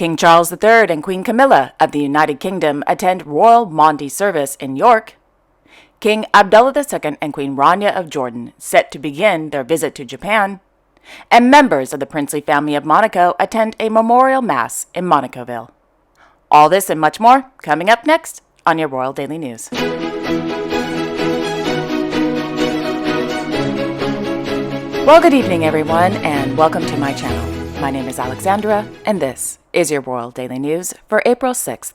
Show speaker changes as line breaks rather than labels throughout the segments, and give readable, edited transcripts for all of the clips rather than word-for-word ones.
King Charles III and Queen Camilla of the United Kingdom attend Royal Maundy service in York. King Abdullah II and Queen Rania of Jordan set to begin their visit to Japan. And members of the princely family of Monaco attend a memorial mass in Monacoville. All this and much more coming up next on your Royal Daily News. Well, good evening, everyone, and welcome to my channel. My name is Alexandra, and this is your Royal Daily News for April 6th,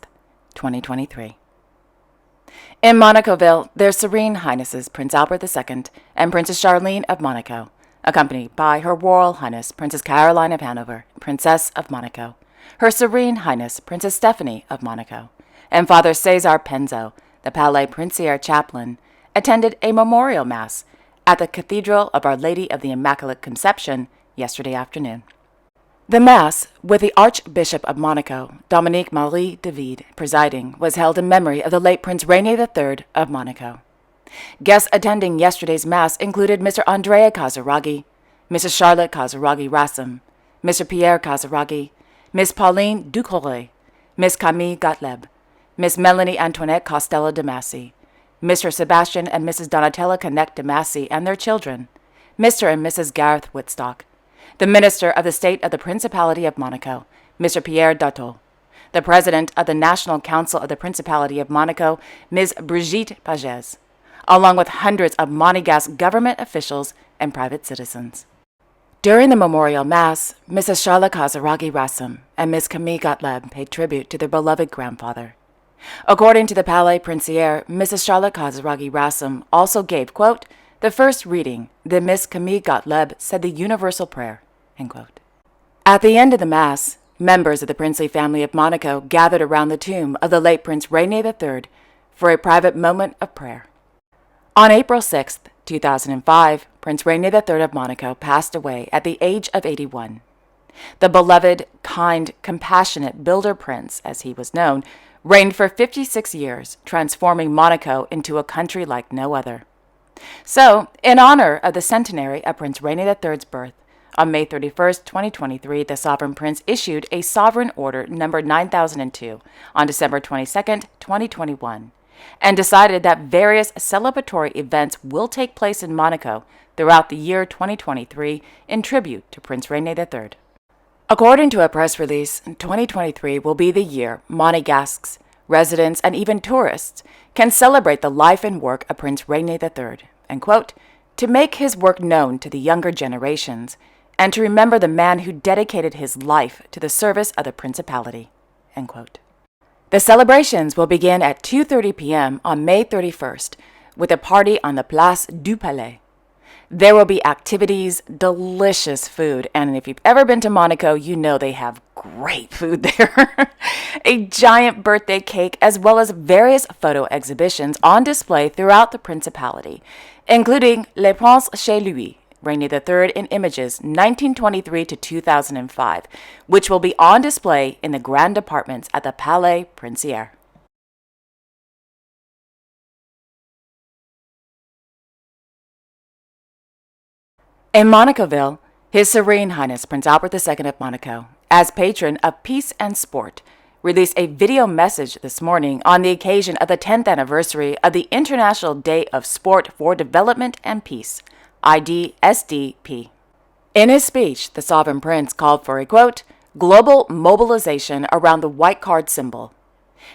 2023. In Monacoville, their Serene Highnesses Prince Albert II and Princess Charlene of Monaco, accompanied by Her Royal Highness Princess Caroline of Hanover, Princess of Monaco, Her Serene Highness Princess Stephanie of Monaco, and Father Cesar Penzo, the Palais Princier chaplain, attended a memorial mass at the Cathedral of Our Lady of the Immaculate Conception yesterday afternoon. The Mass, with the Archbishop of Monaco, Dominique Marie David, presiding, was held in memory of the late Prince Rainier III of Monaco. Guests attending yesterday's Mass included Mr. Andrea Casaraghi, Mrs. Charlotte Casaraghi-Rassam, Mr. Pierre Casaraghi, Miss Pauline Ducouré, Miss Camille Gottlieb, Miss Melanie Antoinette Costello de Massy, Mr. Sebastian and Mrs. Donatella Connect de Massy and their children, Mr. and Mrs. Gareth Whitstock, the Minister of the State of the Principality of Monaco, Mr. Pierre Dateau, the President of the National Council of the Principality of Monaco, Ms. Brigitte Pagès, along with hundreds of Monegasque government officials and private citizens. During the memorial mass, Mrs. Charlotte Casaraghi-Rassam and Ms. Camille Gottlieb paid tribute to their beloved grandfather. According to the Palais Princier, Mrs. Charlotte Casaraghi-Rassam also gave, quote, the first reading, then Miss Camille Gottlieb said the universal prayer, end quote. At the end of the Mass, members of the princely family of Monaco gathered around the tomb of the late Prince Rainier III for a private moment of prayer. On April 6, 2005, Prince Rainier III of Monaco passed away at the age of 81. The beloved, kind, compassionate builder prince, as he was known, reigned for 56 years, transforming Monaco into a country like no other. So, in honor of the centenary of Prince Rainier III's birth, on May 31, 2023, the Sovereign Prince issued a Sovereign Order number 9002 on December 22, 2021, and decided that various celebratory events will take place in Monaco throughout the year 2023 in tribute to Prince Rainier III. According to a press release, 2023 will be the year Monegasques, residents, and even tourists can celebrate the life and work of Prince Rainier III, and quote, to make his work known to the younger generations, and to remember the man who dedicated his life to the service of the Principality, end quote. The celebrations will begin at 2:30 p.m. on May 31st with a party on the Place du Palais. There will be activities, delicious food, and if you've ever been to Monaco, you know they have great food there. A giant birthday cake, as well as various photo exhibitions on display throughout the Principality, including Le Prince chez lui, Rainier III in images 1923 to 2005, which will be on display in the grand apartments at the Palais Princier. In Monacoville, His Serene Highness Prince Albert II of Monaco, as patron of peace and sport, released a video message this morning on the occasion of the 10th anniversary of the International Day of Sport for Development and Peace, IDSDP. In his speech, the Sovereign Prince called for a, quote, global mobilization around the white card symbol.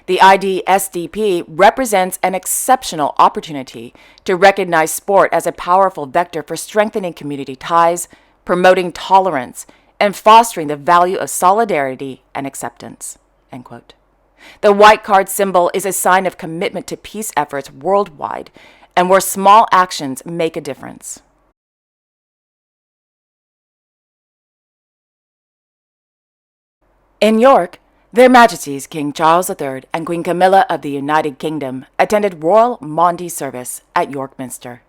The IDSDP represents an exceptional opportunity to recognize sport as a powerful vector for strengthening community ties, promoting tolerance, and fostering the value of solidarity and acceptance, end quote. The white card symbol is a sign of commitment to peace efforts worldwide and where small actions make a difference. In York, Their Majesties King Charles III and Queen Camilla of the United Kingdom attended Royal Maundy service at York Minster.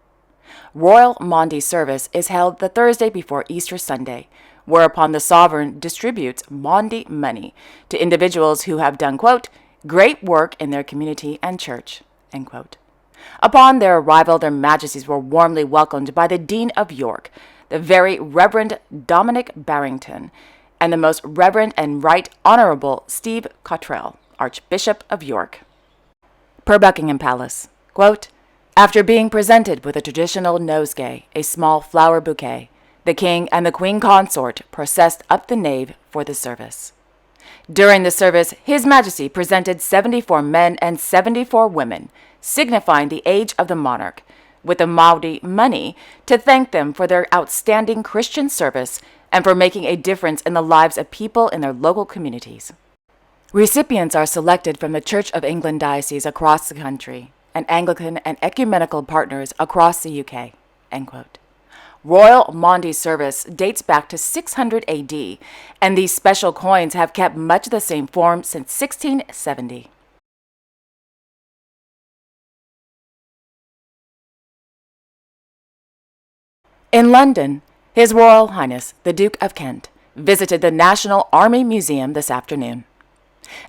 Royal Maundy service is held the Thursday before Easter Sunday, whereupon the Sovereign distributes Maundy money to individuals who have done, quote, great work in their community and church, end quote. Upon their arrival, Their Majesties were warmly welcomed by the Dean of York, the Very Reverend Dominic Barrington, and the Most Reverend and Right Honorable Steve Cottrell, Archbishop of York. Per Buckingham Palace, quote, after being presented with a traditional nosegay, a small flower bouquet, the King and the Queen Consort processed up the nave for the service. During the service, His Majesty presented 74 men and 74 women, signifying the age of the monarch, with the Maori money to thank them for their outstanding Christian service and for making a difference in the lives of people in their local communities. Recipients are selected from the Church of England dioceses across the country and Anglican and ecumenical partners across the UK, end quote. Royal Maundy service dates back to 600 AD, and these special coins have kept much the same form since 1670. In London, His Royal Highness the Duke of Kent visited the National Army Museum this afternoon.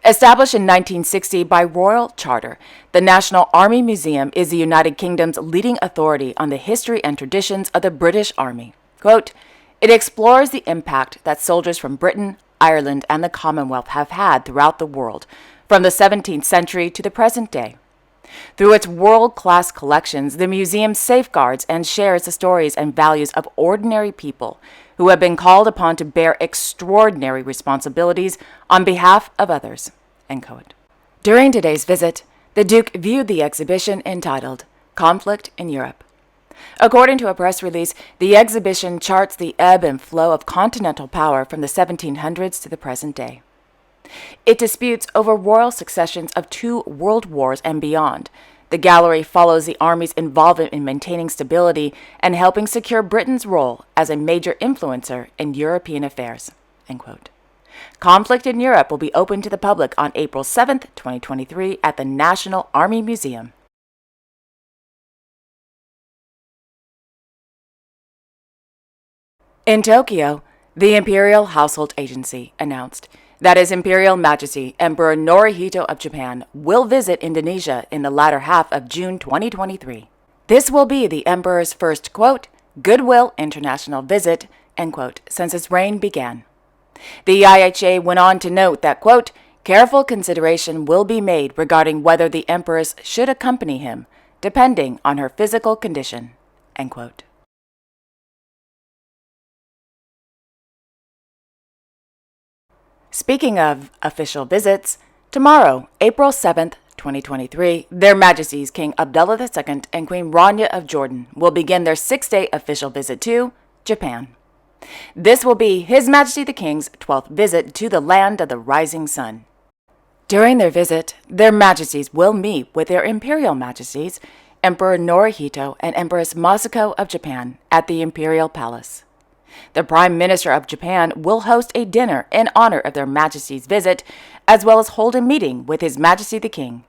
Established in 1960 by Royal Charter, the National Army Museum is the United Kingdom's leading authority on the history and traditions of the British Army. Quote, it explores the impact that soldiers from Britain, Ireland, and the Commonwealth have had throughout the world, from the 17th century to the present day. Through its world-class collections, the museum safeguards and shares the stories and values of ordinary people who have been called upon to bear extraordinary responsibilities on behalf of others, end quote. During today's visit, the Duke viewed the exhibition entitled Conflict in Europe. According to a press release, the exhibition charts the ebb and flow of continental power from the 1700s to the present day. It disputes over royal successions of 2 world wars and beyond. The gallery follows the Army's involvement in maintaining stability and helping secure Britain's role as a major influencer in European affairs, end quote. Conflict in Europe will be open to the public on April 7, 2023 at the National Army Museum. In Tokyo, the Imperial Household Agency announced that His Imperial Majesty Emperor Naruhito of Japan will visit Indonesia in the latter half of June 2023. This will be the Emperor's first, quote, goodwill international visit, end quote, since his reign began. The IHA went on to note that, quote, careful consideration will be made regarding whether the Empress should accompany him, depending on her physical condition, end quote. Speaking of official visits, tomorrow, April 7th, 2023, Their Majesties King Abdullah II and Queen Rania of Jordan will begin their 6-day official visit to Japan. This will be His Majesty the King's 12th visit to the land of the rising sun. During their visit, Their Majesties will meet with their Imperial Majesties, Emperor Naruhito and Empress Masako of Japan at the Imperial Palace. The Prime Minister of Japan will host a dinner in honor of Their Majesty's visit, as well as hold a meeting with His Majesty the King.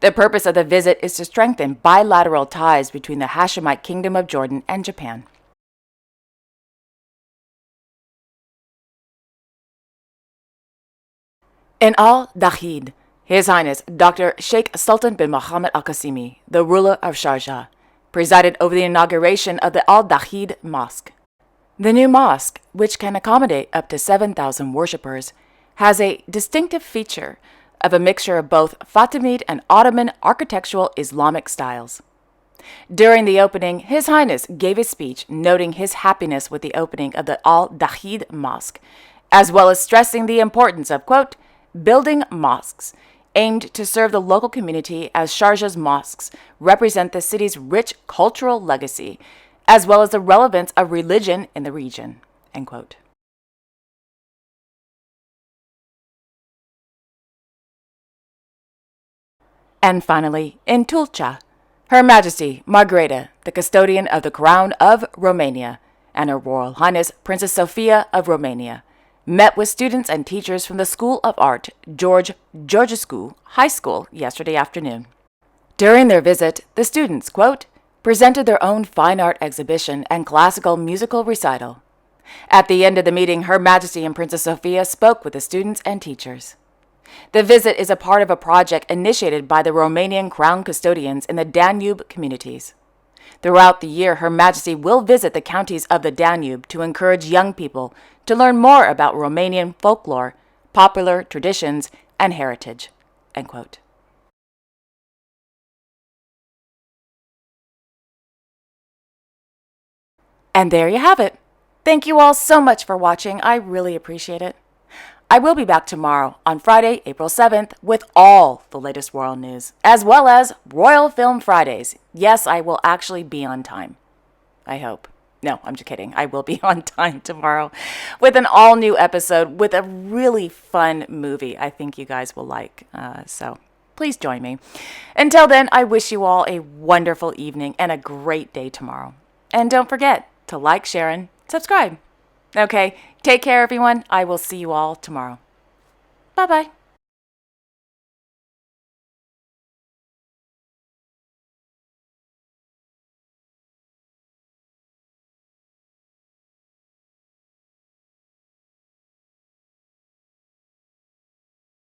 The purpose of the visit is to strengthen bilateral ties between the Hashemite Kingdom of Jordan and Japan. In Al-Dahid, His Highness Dr. Sheikh Sultan bin Mohammed Al-Qasimi, the ruler of Sharjah, presided over the inauguration of the Al-Dahid Mosque. The new mosque, which can accommodate up to 7,000 worshippers, has a distinctive feature of a mixture of both Fatimid and Ottoman architectural Islamic styles. During the opening, His Highness gave a speech noting his happiness with the opening of the Al-Dahid Mosque, as well as stressing the importance of, quote, building mosques aimed to serve the local community, as Sharjah's mosques represent the city's rich cultural legacy, as well as the relevance of religion in the region, end quote. And finally, in Tulcha, Her Majesty Margareta, the custodian of the Crown of Romania, and Her Royal Highness Princess Sophia of Romania, met with students and teachers from the School of Art George Georgescu High School yesterday afternoon. During their visit, the students, quote, presented their own fine art exhibition and classical musical recital. At the end of the meeting, Her Majesty and Princess Sophia spoke with the students and teachers. The visit is a part of a project initiated by the Romanian Crown custodians in the Danube communities. Throughout the year, Her Majesty will visit the counties of the Danube to encourage young people to learn more about Romanian folklore, popular traditions, and heritage. End quote. And there you have it. Thank you all so much for watching. I really appreciate it. I will be back tomorrow on Friday, April 7th with all the latest royal news, as well as Royal Film Fridays. Yes, I will actually be on time. I hope. No, I'm just kidding. I will be on time tomorrow with an all-new episode with a really fun movie I think you guys will like. So please join me. Until then, I wish you all a wonderful evening and a great day tomorrow. And don't forget to like, share, and subscribe. Okay, take care, everyone. I will see you all tomorrow. Bye-bye.